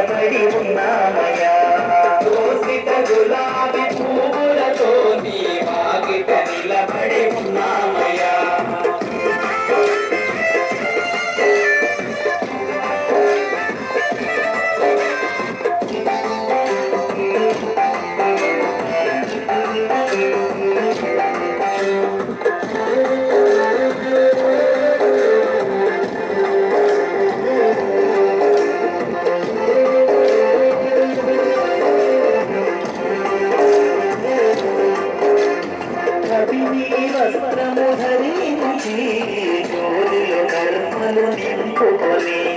నిలబడి ఉన్నామయ్యా దోసిత గులాబీ పువ్వులతో నీ వాకిట నిలబడి ఉన్నామయ్యా వస్త్రము ధరించి జోలిలో కర్మలు నింపుకొని